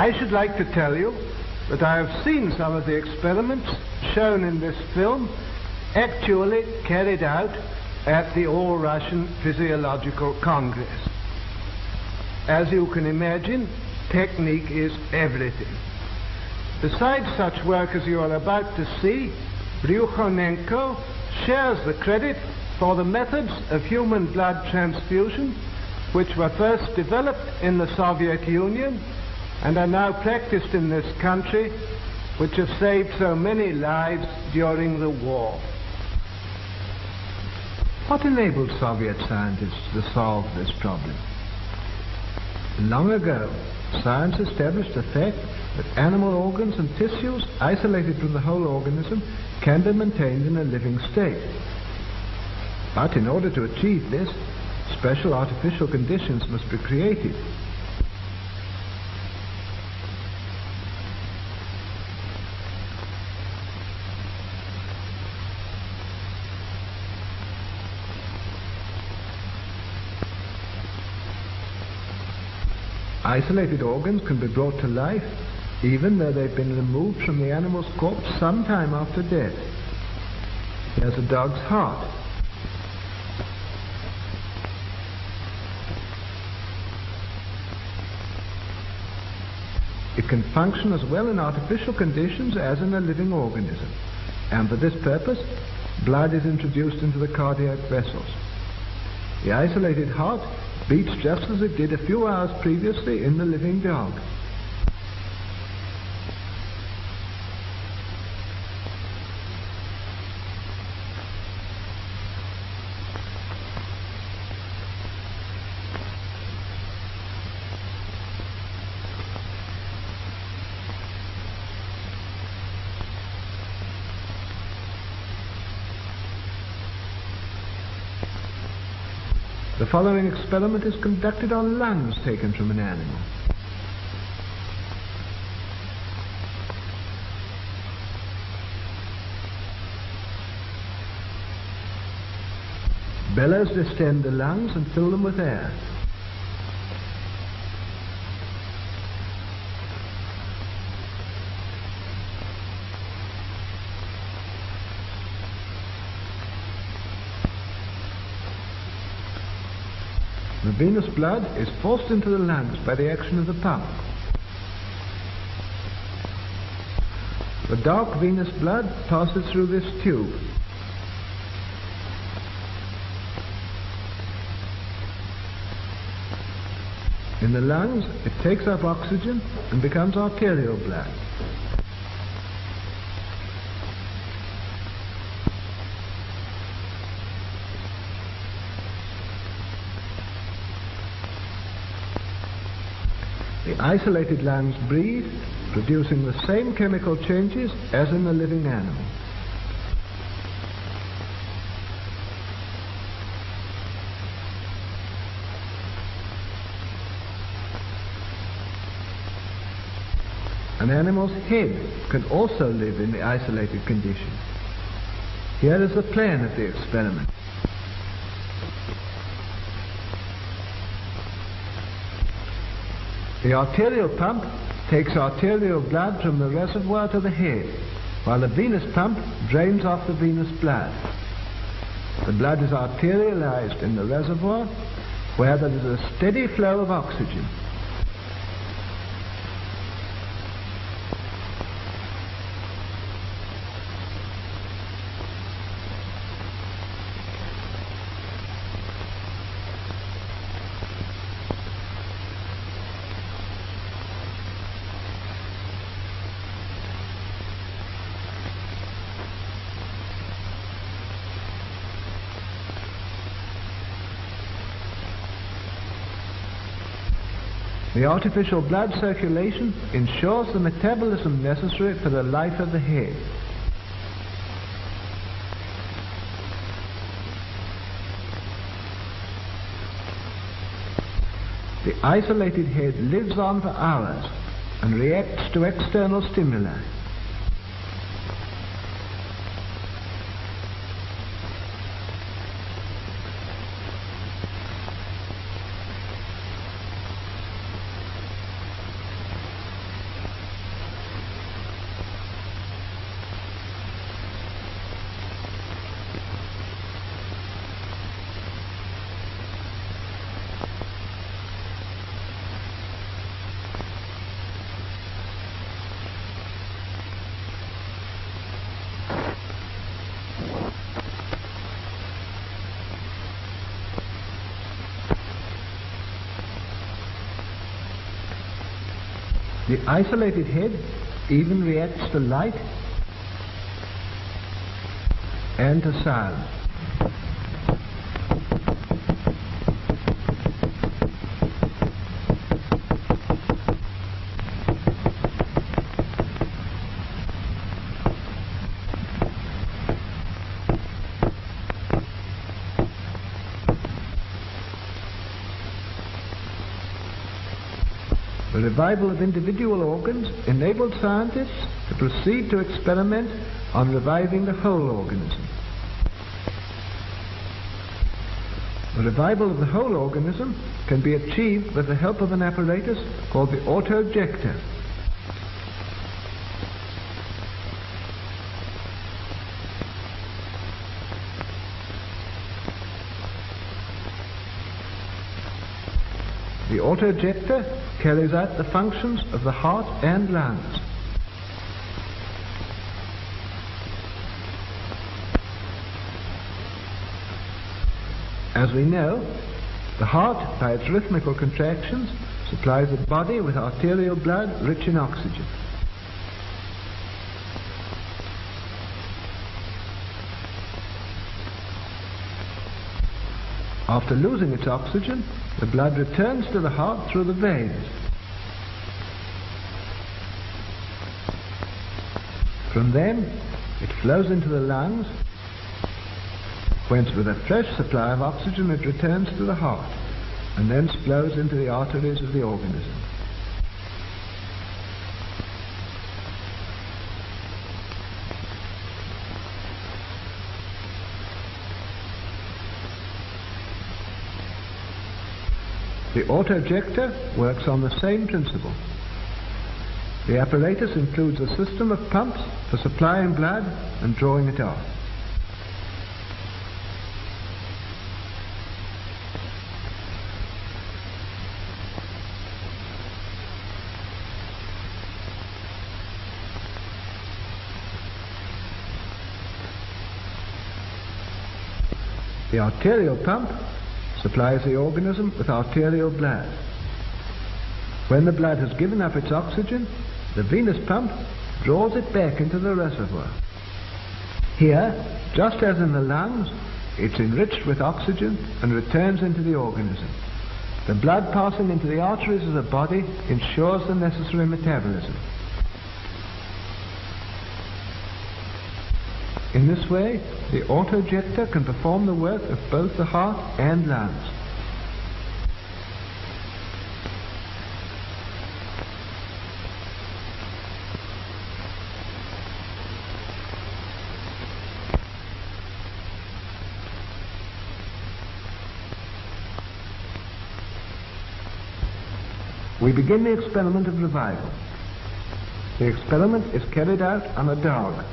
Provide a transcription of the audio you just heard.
I should like to tell you that I have seen some of the experiments shown in this film actually carried out at the All-Russian Physiological Congress. As you can imagine, technique is everything. Besides such work as you are about to see, Bryukhanenko shares the credit for the methods of human blood transfusion which were first developed in the Soviet Union and are now practiced in this country, which have saved so many lives during the war. What enabled Soviet scientists to solve this problem? Long ago, science established the fact that animal organs and tissues, isolated from the whole organism, can be maintained in a living state. But in order to achieve this, special artificial conditions must be created. Isolated organs can be brought to life even though they've been removed from the animal's corpse some time after death. Here's a dog's heart. It can function as well in artificial conditions as in a living organism, and for this purpose, blood is introduced into the cardiac vessels. The isolated heart beats just as it did a few hours previously in the living dog. The following experiment is conducted on lungs taken from an animal. Bellows distend the lungs and fill them with air. The venous blood is forced into the lungs by the action of the pump. The dark venous blood passes through this tube. In the lungs, it takes up oxygen and becomes arterial blood. The isolated lungs breathe, producing the same chemical changes as in the living animal. An animal's head can also live in the isolated condition. Here is the plan of the experiment. The arterial pump takes arterial blood from the reservoir to the head, while the venous pump drains off the venous blood. The blood is arterialized in the reservoir, where there is a steady flow of oxygen. The artificial blood circulation ensures the metabolism necessary for the life of the head. The isolated head lives on for hours and reacts to external stimuli. The isolated head even reacts to light and to sound. The revival of individual organs enabled scientists to proceed to experiment on reviving the whole organism. The revival of the whole organism can be achieved with the help of an apparatus called the auto-ejector. The auto-ejector carries out the functions of the heart and lungs. As we know, the heart, by its rhythmical contractions, supplies the body with arterial blood rich in oxygen. After losing its oxygen, the blood returns to the heart through the veins. From them, it flows into the lungs, whence with a fresh supply of oxygen it returns to the heart, and thence flows into the arteries of the organism. The auto-ejector works on the same principle. The apparatus includes a system of pumps for supplying blood and drawing it off. The arterial pump supplies the organism with arterial blood. When the blood has given up its oxygen, the venous pump draws it back into the reservoir. Here, just as in the lungs, it's enriched with oxygen and returns into the organism. The blood passing into the arteries of the body ensures the necessary metabolism. In this way, the auto-ejector can perform the work of both the heart and lungs. We begin the experiment of revival. The experiment is carried out on a dog.